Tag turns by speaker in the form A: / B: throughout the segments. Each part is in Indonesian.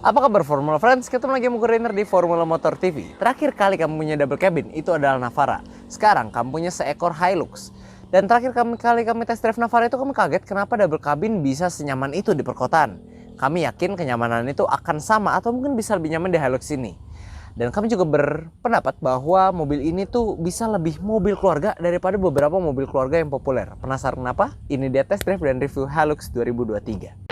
A: Apa kabar Formula Friends? Ketemu lagi sama Rainer di Formula Motor TV. Terakhir kali kamu punya double cabin itu adalah Navara. Sekarang kamu punya seekor Hilux. Dan terakhir kali kami test drive Navara itu kami kaget kenapa double cabin bisa senyaman itu di perkotaan. Kami yakin kenyamanan itu akan sama atau mungkin bisa lebih nyaman di Hilux ini. Dan kami juga berpendapat bahwa mobil ini tuh bisa lebih mobil keluarga daripada beberapa mobil keluarga yang populer. Penasaran kenapa? Ini dia test drive dan review Hilux 2023.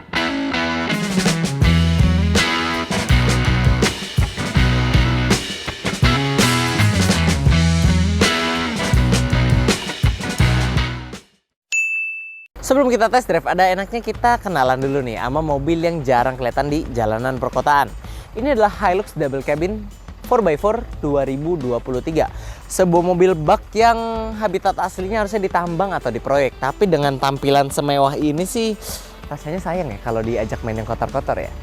A: Sebelum kita test drive, ada enaknya kita kenalan dulu nih sama mobil yang jarang kelihatan di jalanan perkotaan. Ini adalah Hilux Double Cabin 4x4 2023. Sebuah mobil bak yang habitat aslinya harusnya ditambang atau diproyek. Tapi dengan tampilan semewah ini sih rasanya sayang ya kalau diajak main yang kotor-kotor ya.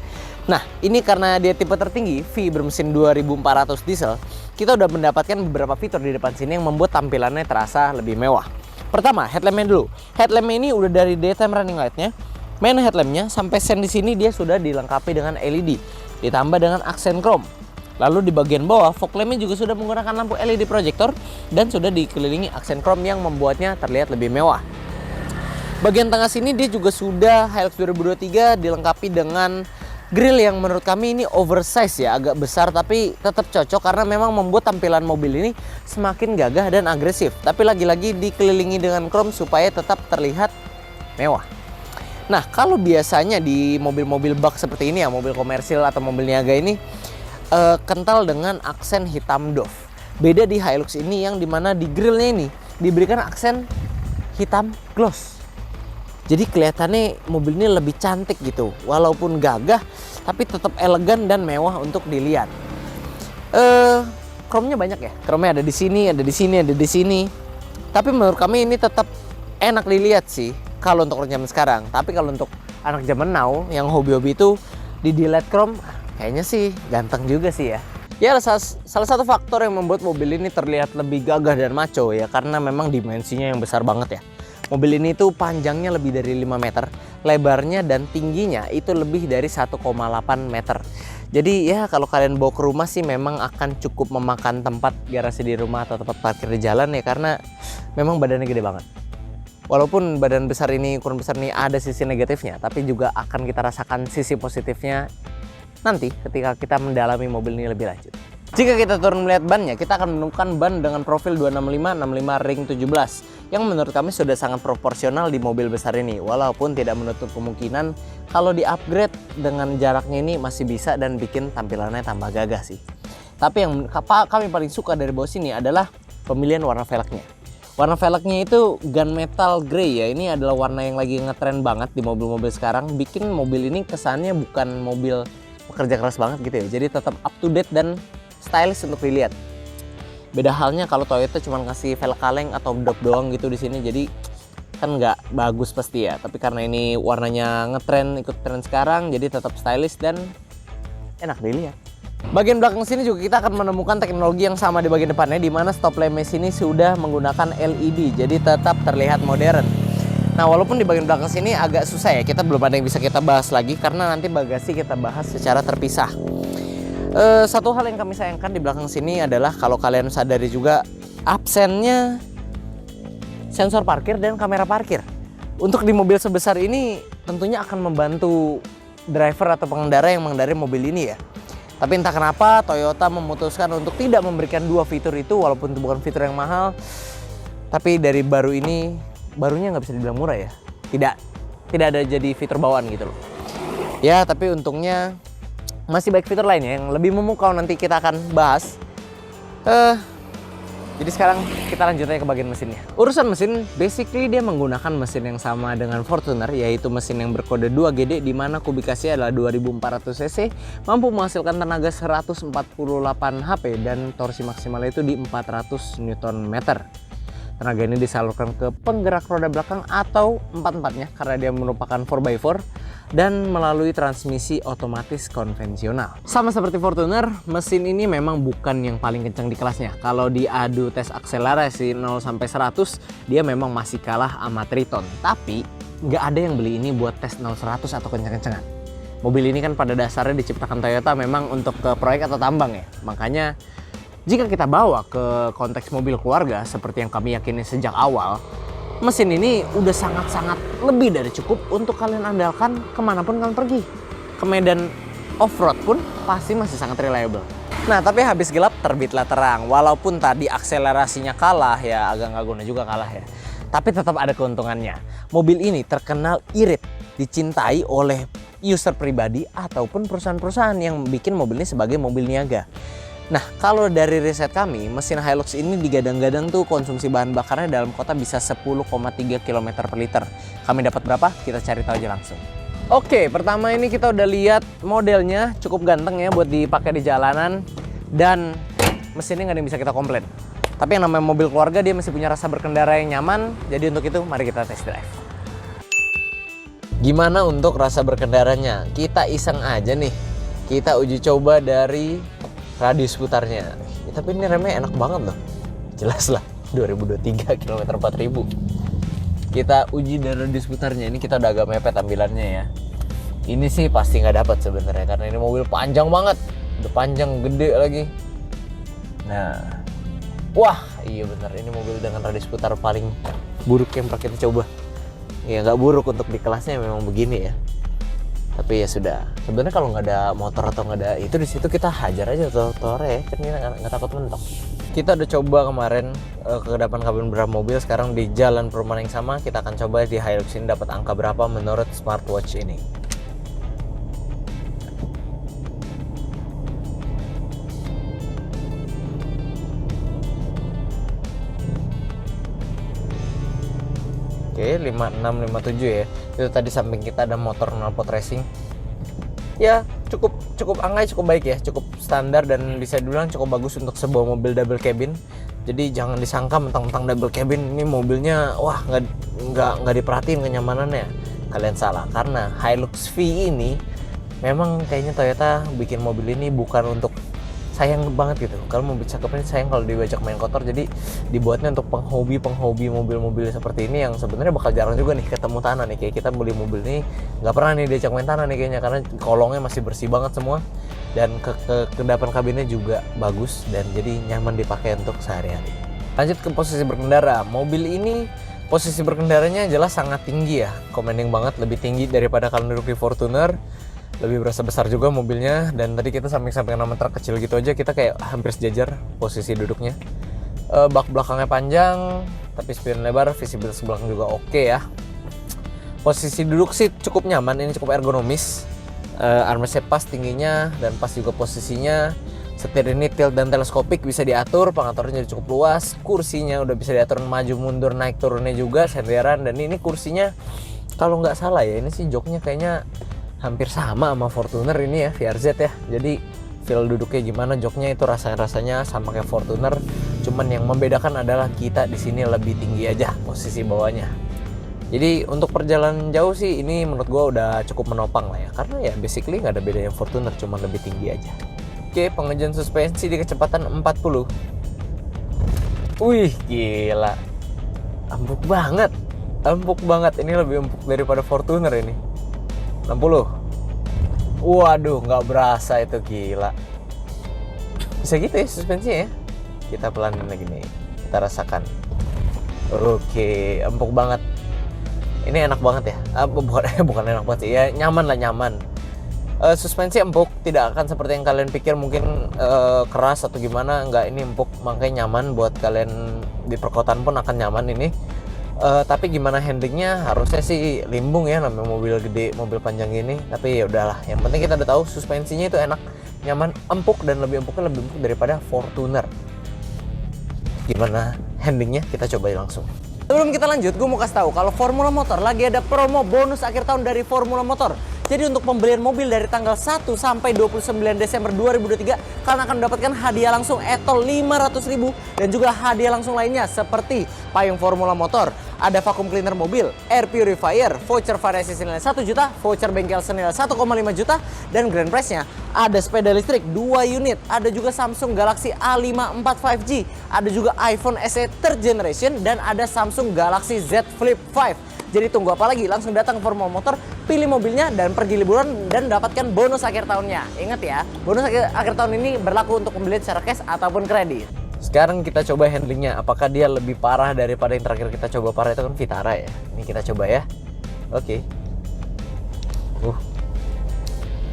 A: Nah, ini karena dia tipe tertinggi, V bermesin 2400 diesel, kita udah mendapatkan beberapa fitur di depan sini yang membuat tampilannya terasa lebih mewah. Pertama, headlampnya dulu. Headlampnya ini udah dari daytime running lightnya, main headlampnya sampai sen di sini dia sudah dilengkapi dengan LED, ditambah dengan aksen chrome. Lalu di bagian bawah, fog lampnya juga sudah menggunakan lampu LED projector dan sudah dikelilingi aksen chrome yang membuatnya terlihat lebih mewah. Bagian tengah sini dia juga sudah Hilux 2023 dilengkapi dengan grill yang menurut kami ini oversize ya, agak besar tapi tetap cocok karena memang membuat tampilan mobil ini semakin gagah dan agresif. Tapi lagi-lagi dikelilingi dengan chrome supaya tetap terlihat mewah. Nah, kalau biasanya di mobil-mobil bak seperti ini ya, mobil komersil atau mobil niaga ini kental dengan aksen hitam doff. Beda di Hilux ini yang dimana di grillnya ini diberikan aksen hitam gloss. Jadi kelihatannya mobil ini lebih cantik gitu, walaupun gagah tapi tetap elegan dan mewah untuk dilihat. Chrome-nya banyak ya, chrome-nya ada di sini, ada di sini, ada di sini. Tapi menurut kami ini tetap enak dilihat sih kalau untuk orang zaman sekarang. Tapi kalau untuk anak zaman now yang hobi-hobi itu di delete chrome, kayaknya sih ganteng juga sih ya. Ya salah satu faktor yang membuat mobil ini terlihat lebih gagah dan maco ya, karena memang dimensinya yang besar banget ya. Mobil ini tuh panjangnya lebih dari 5 meter, lebarnya dan tingginya itu lebih dari 1,8 meter. Jadi ya kalau kalian bawa ke rumah sih memang akan cukup memakan tempat garasi di rumah atau tempat parkir di jalan ya, karena memang badannya gede banget. Walaupun badan besar ini, ukuran besar ini ada sisi negatifnya, tapi juga akan kita rasakan sisi positifnya nanti ketika kita mendalami mobil ini lebih lanjut. Jika kita turun melihat bannya, kita akan menemukan ban dengan profil 265/65 ring 17 yang menurut kami sudah sangat proporsional di mobil besar ini, walaupun tidak menutup kemungkinan kalau di-upgrade dengan jaraknya ini masih bisa dan bikin tampilannya tambah gagah sih. Tapi yang kami paling suka dari bawah sini adalah pemilihan warna velgnya. Warna velgnya itu gunmetal grey ya, ini adalah warna yang lagi ngetren banget di mobil-mobil sekarang, bikin mobil ini kesannya bukan mobil pekerja keras banget gitu ya, jadi tetap up to date dan stylish untuk dilihat. Beda halnya kalau Toyota cuma kasih velg kaleng atau dop doang gitu di sini, jadi kan nggak bagus pasti ya. Tapi karena ini warnanya ngetren, ikut tren sekarang, jadi tetap stylish dan enak dilihat. Bagian belakang sini juga kita akan menemukan teknologi yang sama di bagian depannya, di mana stop lampnya sini sudah menggunakan LED, jadi tetap terlihat modern. Nah, walaupun di bagian belakang sini agak susah ya, kita belum ada yang bisa kita bahas lagi karena nanti bagasi kita bahas secara terpisah. Satu hal yang kami sayangkan di belakang sini adalah kalau kalian sadari juga absennya sensor parkir dan kamera parkir. Untuk di mobil sebesar ini tentunya akan membantu driver atau pengendara yang mengendarai mobil ini ya. Tapi entah kenapa Toyota memutuskan untuk tidak memberikan dua fitur itu, walaupun itu bukan fitur yang mahal. Tapi dari baru ini, barunya nggak bisa dibilang murah ya. Tidak ada jadi fitur bawaan gitu loh. Ya, tapi untungnya masih baik fitur lainnya yang lebih memukau, nanti kita akan bahas. Jadi sekarang kita lanjut aja ke bagian mesinnya. Urusan mesin, basically dia menggunakan mesin yang sama dengan Fortuner, yaitu mesin yang berkode 2GD, di mana kubikasinya adalah 2400 cc, mampu menghasilkan tenaga 148 HP dan torsi maksimalnya itu di 400 Nm. Tenaga ini disalurkan ke penggerak roda belakang atau empat-empatnya karena dia merupakan 4x4 dan melalui transmisi otomatis konvensional. Sama seperti Fortuner, mesin ini memang bukan yang paling kencang di kelasnya. Kalau diadu tes akselerasi 0-100, dia memang masih kalah sama Triton. Tapi nggak ada yang beli ini buat tes 0-100 atau kencang-kencangan. Mobil ini kan pada dasarnya diciptakan Toyota memang untuk ke proyek atau tambang ya. Makanya jika kita bawa ke konteks mobil keluarga seperti yang kami yakini sejak awal, mesin ini udah sangat-sangat lebih dari cukup untuk kalian andalkan kemanapun kalian pergi. Ke medan off-road pun pasti masih sangat reliable. Nah, tapi habis gelap terbitlah terang. Walaupun tadi akselerasinya kalah ya, agak nggak guna juga kalah ya. Tapi tetap ada keuntungannya. Mobil ini terkenal irit, dicintai oleh user pribadi ataupun perusahaan-perusahaan yang bikin mobil ini sebagai mobil niaga. Nah, kalau dari riset kami, mesin Hilux ini digadang-gadang tuh konsumsi bahan bakarnya dalam kota bisa 10,3 km per liter. Kami dapat berapa? Kita cari tahu aja langsung. Oke, pertama ini kita udah lihat modelnya, cukup ganteng ya buat dipakai di jalanan. Dan mesinnya nggak ada yang bisa kita komplain. Tapi yang namanya mobil keluarga, dia masih punya rasa berkendara yang nyaman. Jadi untuk itu, mari kita test drive. Gimana untuk rasa berkendaranya? Kita iseng aja nih. Kita uji coba dari radius putarnya. Ya, tapi ini remnya enak banget loh. Jelas lah, 2023 km 4000. Kita uji dari radius putarnya. Ini kita udah agak mepet ambilannya ya. Ini sih pasti nggak dapat sebenarnya karena ini mobil panjang banget. Udah panjang, gede lagi. Nah, wah iya bener. Ini mobil dengan radius putar paling buruk yang pernah kita coba. Ya nggak buruk untuk di kelasnya memang begini ya. Tapi ya sudah. Sebenarnya kalau nggak ada motor atau nggak ada itu di situ kita hajar aja trotoarnya ya. Kan kita nggak takut mentok. Kita udah coba kemarin ke depan kabin berapa mobil. Sekarang di jalan perumahan yang sama kita akan coba di Hilux ini dapat angka berapa menurut smartwatch ini. Oke, 56, 57 ya. Itu tadi samping kita ada motor knalpot racing. Ya, cukup angkanya cukup baik ya, cukup standar dan bisa dibilang cukup bagus untuk sebuah mobil double cabin. Jadi jangan disangka mentang-mentang double cabin ini mobilnya wah nggak diperhatiin kenyamanannya. Kalian salah karena Hilux V ini memang kayaknya Toyota bikin mobil ini bukan untuk sayang banget gitu. Kalau mobil cakep ini sayang kalau diajak main kotor, jadi dibuatnya untuk penghobi mobil-mobil seperti ini yang sebenarnya bakal jarang juga nih ketemu tanah nih. Kayak kita beli mobil ini nggak pernah nih diajak main tanah nih kayaknya karena kolongnya masih bersih banget semua dan kedepan kabinnya juga bagus dan jadi nyaman dipakai untuk sehari-hari. Lanjut ke posisi berkendara. Mobil ini posisi berkendaranya jelas sangat tinggi ya, commanding banget, lebih tinggi daripada kalian duduk di Fortuner. Lebih berasa besar juga mobilnya dan tadi kita samping-samping nama truk kecil gitu aja kita kayak hampir sejajar posisi duduknya. Bak belakangnya panjang tapi spion lebar, visibilitas belakang juga oke ya. Posisi duduk sih cukup nyaman, ini cukup ergonomis. Armrestnya pas tingginya dan pas juga posisinya. Setir ini tilt dan teleskopik bisa diatur, pengaturnya cukup luas, kursinya udah bisa diatur maju mundur naik turunnya juga senderan dan ini kursinya kalau nggak salah ya ini sih joknya kayaknya hampir sama Fortuner ini ya, VRZ ya. Jadi feel duduknya gimana, joknya itu rasanya sama kayak Fortuner. Cuman yang membedakan adalah kita di sini lebih tinggi aja posisi bawahnya. Jadi untuk perjalanan jauh sih ini menurut gua udah cukup menopang lah ya. Karena ya basically nggak ada beda yang Fortuner, cuman lebih tinggi aja. Oke, pengejan suspensi di kecepatan 40. Wih, gila. Empuk banget. Ini lebih empuk daripada Fortuner ini. 60. Waduh, nggak berasa itu, gila. Bisa gitu ya suspensinya ya. Kita pelanin lagi nih. Kita rasakan. Oke, empuk banget. Ini enak banget ya. Bukan enak banget sih. Ya nyaman lah, nyaman. Suspensi empuk, tidak akan seperti yang kalian pikir mungkin keras atau gimana. Enggak, ini empuk, makanya nyaman buat kalian di perkotaan pun akan nyaman ini. Tapi gimana handlingnya, harusnya sih limbung ya, namanya mobil gede, mobil panjang ini. Tapi ya udahlah, yang penting kita udah tahu suspensinya itu enak, nyaman, empuk dan lebih empuk daripada Fortuner. Gimana handlingnya, kita coba langsung. Sebelum kita lanjut, gue mau kasih tahu kalau Formula Motor lagi ada promo bonus akhir tahun dari Formula Motor. Jadi untuk pembelian mobil dari tanggal 1 sampai 29 Desember 2023, kalian akan mendapatkan hadiah langsung etol 500.000 dan juga hadiah langsung lainnya seperti payung Formula Motor, ada vacuum cleaner mobil, air purifier, voucher variasi senilai 1 juta, voucher bengkel senilai 1,5 juta, dan grand prize-nya ada sepeda listrik 2 unit, ada juga Samsung Galaxy A54 5G, ada juga iPhone SE 3rd generation, dan ada Samsung Galaxy Z Flip 5. Jadi tunggu apa lagi? Langsung datang ke Formula Motor pilih mobilnya dan pergi liburan dan dapatkan bonus akhir tahunnya. Ingat ya, bonus akhir tahun ini berlaku untuk pembelian secara cash ataupun kredit. Sekarang kita coba handlingnya, apakah dia lebih parah daripada yang terakhir kita coba parah itu kan Vitara ya. Ini kita coba ya. Oke.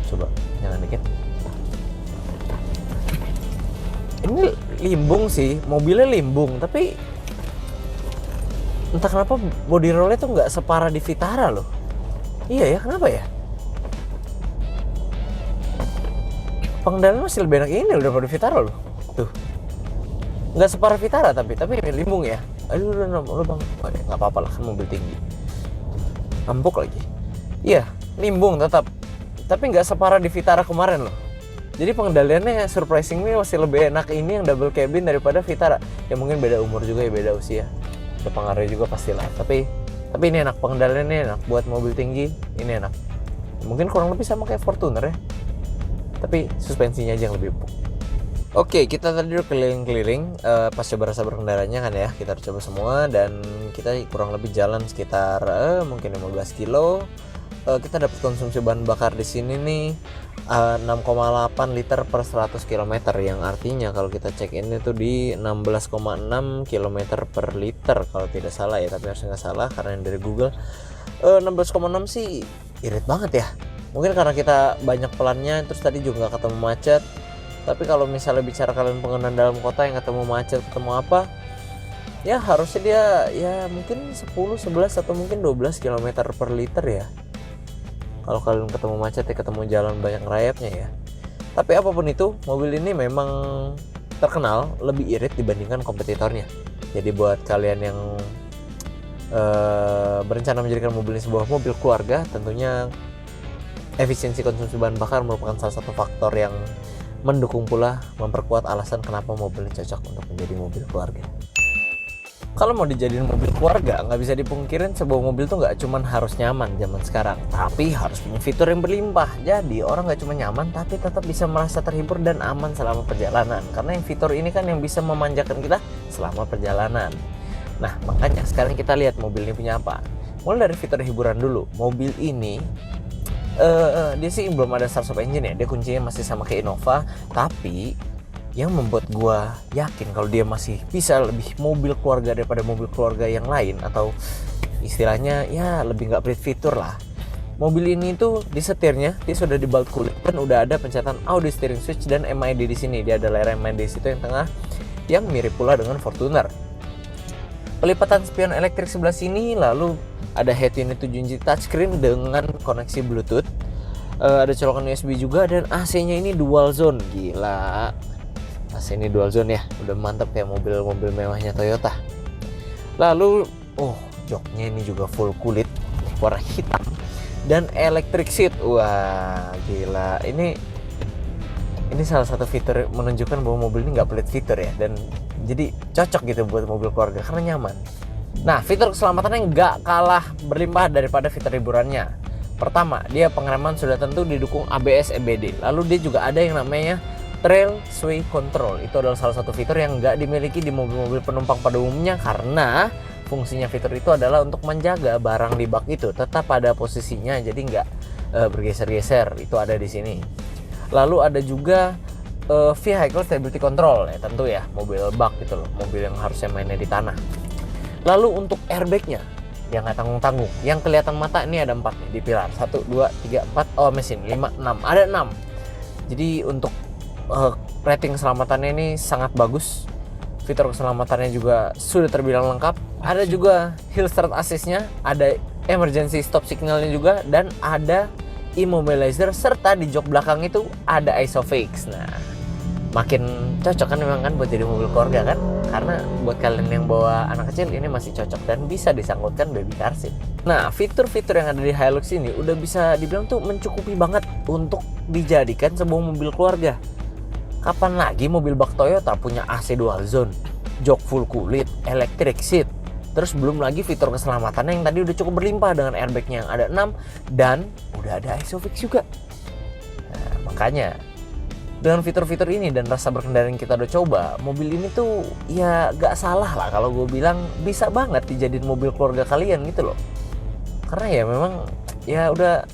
A: Coba jangan dikit. Ini limbung sih, mobilnya limbung, tapi entah kenapa body rollnya tuh nggak separah di Vitara loh. Iya ya, kenapa ya? Pengendalian masih lebih enak ini daripada Vitara loh. Tuh, nggak separah Vitara tapi limbung ya. Aduh, lu bang, nggak apa-apa lah kan mobil tinggi. Empuk lagi. Iya, limbung tetap, tapi nggak separah di Vitara kemarin loh. Jadi pengendaliannya surprisingly masih lebih enak ini yang double cabin daripada Vitara. Ya mungkin beda umur juga ya, beda usia. Ada pengaruh juga pastilah. Tapi ini enak, pengendaliannya enak. Buat mobil tinggi ini enak. Mungkin kurang lebih sama kayak Fortuner ya. Tapi suspensinya aja yang lebih empuk. Oke, kita tadi udah keliling-keliling pas coba rasa berkendaranya kan ya. Kita udah coba semua dan kita kurang lebih jalan sekitar mungkin 15 kilo. Kita dapat konsumsi bahan bakar di sini nih 6,8 liter per 100 km, yang artinya kalau kita cek ini tuh di 16,6 km per liter kalau tidak salah ya, tapi harusnya nggak salah karena yang dari Google. 16,6 sih irit banget ya. Mungkin karena kita banyak pelannya, terus tadi juga nggak ketemu macet. Tapi kalau misalnya bicara kalian pengguna dalam kota yang ketemu macet, ketemu apa, ya harusnya dia ya mungkin 10, 11 atau mungkin 12 km per liter ya. Kalau kalian ketemu macet ya, ketemu jalan banyak rayapnya ya. Tapi apapun itu, mobil ini memang terkenal lebih irit dibandingkan kompetitornya. Jadi buat kalian yang berencana menjadikan mobil ini sebuah mobil keluarga, tentunya efisiensi konsumsi bahan bakar merupakan salah satu faktor yang mendukung pula memperkuat alasan kenapa mobil ini cocok untuk menjadi mobil keluarga. Kalau mau dijadiin mobil keluarga, nggak bisa dipungkirin sebuah mobil tuh nggak cuman harus nyaman zaman sekarang, tapi harus punya fitur yang berlimpah. Jadi orang nggak cuma nyaman, tapi tetap bisa merasa terhibur dan aman selama perjalanan. Karena yang fitur ini kan yang bisa memanjakan kita selama perjalanan. Nah, makanya sekarang kita lihat mobil ini punya apa. Mulai dari fitur hiburan dulu. Mobil ini dia sih belum ada start stop engine ya. Dia kuncinya masih sama kayak Innova, tapi yang membuat gua yakin kalau dia masih bisa lebih mobil keluarga daripada mobil keluarga yang lain, atau istilahnya ya lebih nggak pelit fitur lah. Mobil ini tuh di setirnya dia sudah di belt kulit dan udah ada pencetatan audio steering switch dan MID di sini. Dia ada layar MID di situ yang tengah, yang mirip pula dengan Fortuner. Pelipatan spion elektrik sebelah sini, lalu ada head unit 7 inci touchscreen dengan koneksi Bluetooth. Ada colokan USB juga dan AC-nya ini dual zone. Gila. AC ini dual zone ya, udah mantap kayak mobil-mobil mewahnya Toyota. Lalu, joknya ini juga full kulit warna hitam dan electric seat. Wah, gila. Ini salah satu fitur menunjukkan bahwa mobil ini nggak pelit fitur ya, dan jadi cocok gitu buat mobil keluarga karena nyaman. Nah, fitur keselamatannya nggak kalah berlimpah daripada fitur hiburannya. Pertama, dia pengereman sudah tentu didukung ABS EBD. Lalu dia juga ada yang namanya Trail Sway Control. Itu adalah salah satu fitur yang nggak dimiliki di mobil-mobil penumpang pada umumnya, karena fungsinya fitur itu adalah untuk menjaga barang di bak itu tetap pada posisinya, jadi nggak bergeser-geser. Itu ada di sini. Lalu ada juga Vehicle Stability Control ya, tentu ya mobil bak gitu loh, mobil yang harusnya mainnya di tanah. Lalu untuk airbagnya yang nggak tanggung-tanggung, yang kelihatan mata ini ada 4 nih di pilar, 1, 2, 3, 4, mesin 5, 6, ada 6. Jadi untuk rating keselamatannya ini sangat bagus. Fitur keselamatannya juga sudah terbilang lengkap. Ada juga hill start assist-nya, ada emergency stop signalnya juga, dan ada immobilizer, serta di jok belakang itu ada ISOFIX. Nah, makin cocok kan memang kan buat jadi mobil keluarga kan, karena buat kalian yang bawa anak kecil ini masih cocok dan bisa disangkutkan baby car seat. Nah, fitur-fitur yang ada di Hilux ini udah bisa dibilang tuh mencukupi banget untuk dijadikan sebuah mobil keluarga. Kapan lagi mobil bak Toyota punya AC dual zone, jok full kulit, electric seat, terus belum lagi fitur keselamatannya yang tadi udah cukup berlimpah dengan airbagnya yang ada 6 dan udah ada ISOFIX juga. Nah, makanya dengan fitur-fitur ini dan rasa berkendara yang kita udah coba, mobil ini tuh ya gak salah lah kalau gue bilang bisa banget dijadiin mobil keluarga kalian gitu loh. Karena ya memang ya udah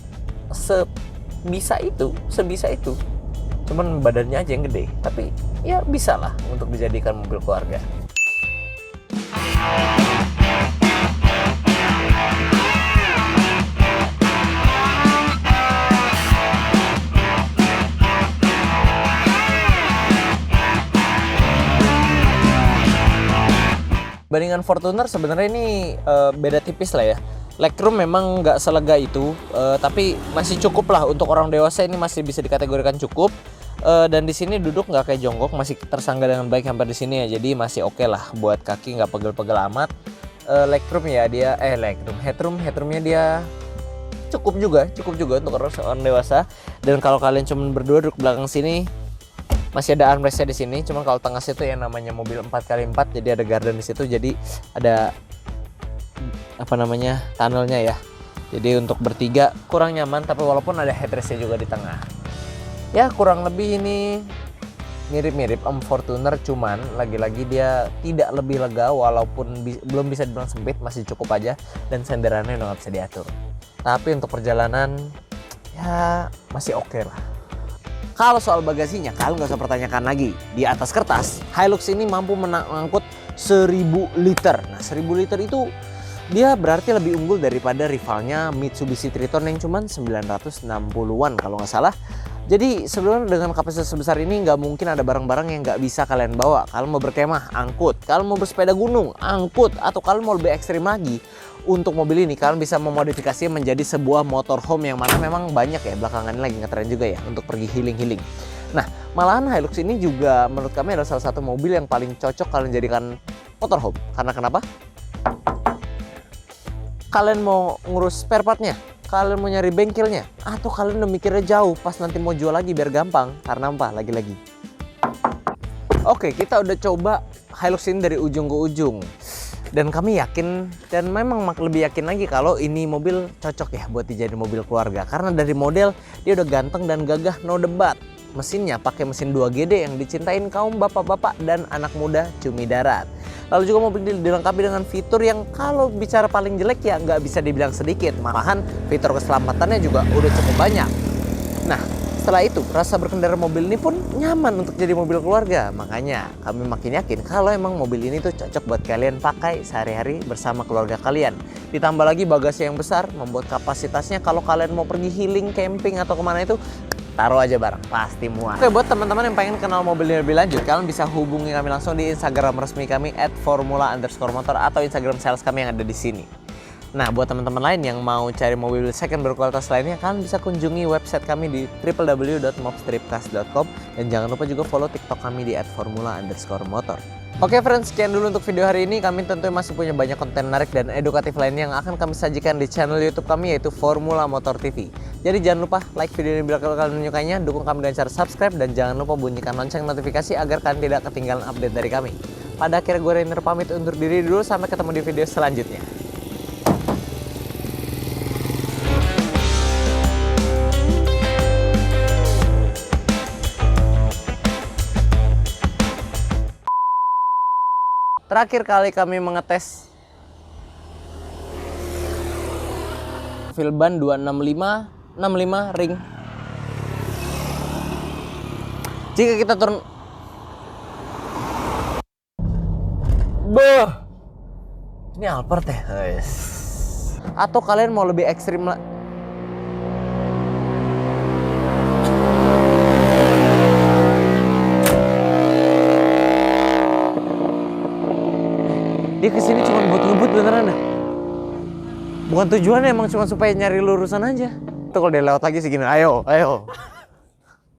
A: sebisa itu. Cuman badannya aja yang gede, tapi ya bisa lah untuk dijadikan mobil keluarga. Bandingan Fortuner sebenarnya ini beda tipis lah ya. Legroom memang nggak selega itu, tapi masih cukup lah untuk orang dewasa, ini masih bisa dikategorikan cukup. Dan di sini duduk nggak kayak jongkok, masih tersangga dengan baik sampai di sini ya. Jadi masih oke lah buat kaki, nggak pegel-pegel amat. Legroom ya dia, headroomnya dia cukup juga untuk orang dewasa. Dan kalau kalian cuma berdua duduk belakang sini, masih ada armrestnya di sini. Cuman kalau tengah situ yang namanya mobil 4x4, jadi ada garden di situ, jadi ada tunnelnya ya. Jadi untuk bertiga kurang nyaman, tapi walaupun ada headrestnya juga di tengah. Ya kurang lebih ini mirip-mirip Fortuner, cuman lagi-lagi dia tidak lebih lega, walaupun belum bisa dibilang sempit, masih cukup aja, dan senderannya udah nggak bisa diatur. Tapi untuk perjalanan ya masih oke lah. Kalau soal bagasinya, kalian nggak usah pertanyakan lagi. Di atas kertas, Hilux ini mampu mengangkut 1000 liter. Nah, 1000 liter itu dia berarti lebih unggul daripada rivalnya Mitsubishi Triton yang cuman 960-an kalau nggak salah. Jadi sebenarnya dengan kapasitas sebesar ini nggak mungkin ada barang-barang yang nggak bisa kalian bawa. Kalian mau berkemah, angkut. Kalian mau bersepeda gunung, angkut. Atau kalian mau lebih ekstrim lagi, untuk mobil ini kalian bisa memodifikasi menjadi sebuah motorhome, yang mana memang banyak ya belakangan ini lagi ngetren juga ya untuk pergi healing-healing. Nah, malahan Hilux ini juga menurut kami adalah salah satu mobil yang paling cocok kalian jadikan motorhome. Karena kenapa? Kalian mau ngurus spare partnya, kalian mau nyari bengkelnya, atau kalian udah mikirnya jauh pas nanti mau jual lagi biar gampang. Karena apa? Lagi-lagi. Oke, kita udah coba Hilux ini dari ujung ke ujung. Dan kami yakin, dan memang lebih yakin lagi kalau ini mobil cocok ya buat dijadiin mobil keluarga. Karena dari model, dia udah ganteng dan gagah, no debat. Mesinnya pakai mesin 2GD yang dicintain kaum bapak-bapak dan anak muda cumi darat. Lalu juga mobil dilengkapi dengan fitur yang kalau bicara paling jelek ya nggak bisa dibilang sedikit. Malahan fitur keselamatannya juga udah cukup banyak. Nah, setelah itu rasa berkendara mobil ini pun nyaman untuk jadi mobil keluarga. Makanya kami makin yakin kalau emang mobil ini tuh cocok buat kalian pakai sehari-hari bersama keluarga kalian. Ditambah lagi bagasi yang besar, membuat kapasitasnya kalau kalian mau pergi healing, camping atau kemana itu, taruh aja bareng, pasti muat. Oke, buat teman-teman yang pengen kenal mobil ini lebih lanjut, kalian bisa hubungi kami langsung di Instagram resmi kami @formula_motor atau Instagram sales kami yang ada di sini. Nah, buat teman-teman lain yang mau cari mobil second berkualitas lainnya, kalian bisa kunjungi website kami di www.mobstripcast.com, dan jangan lupa juga follow TikTok kami di @formula_motor. Oke friends, sekian dulu untuk video hari ini. Kami tentunya masih punya banyak konten menarik dan edukatif lainnya yang akan kami sajikan di channel YouTube kami, yaitu Formula Motor TV. Jadi jangan lupa like video ini bila kalian menyukainya, dukung kami dengan cara subscribe, dan jangan lupa bunyikan lonceng notifikasi agar kalian tidak ketinggalan update dari kami. Pada akhirnya gue Rainer pamit undur diri dulu, sampai ketemu di video selanjutnya. Terakhir kali kami mengetes Filban 265 ring. Jika kita turun, ini Alphard ya. Atau kalian mau lebih ekstrim lah. Dia kesini cuma buat ngebut beneran dah. Bukan tujuannya, emang cuma supaya nyari lurusan aja. Tuh kalau dia lewat lagi segini, ayo.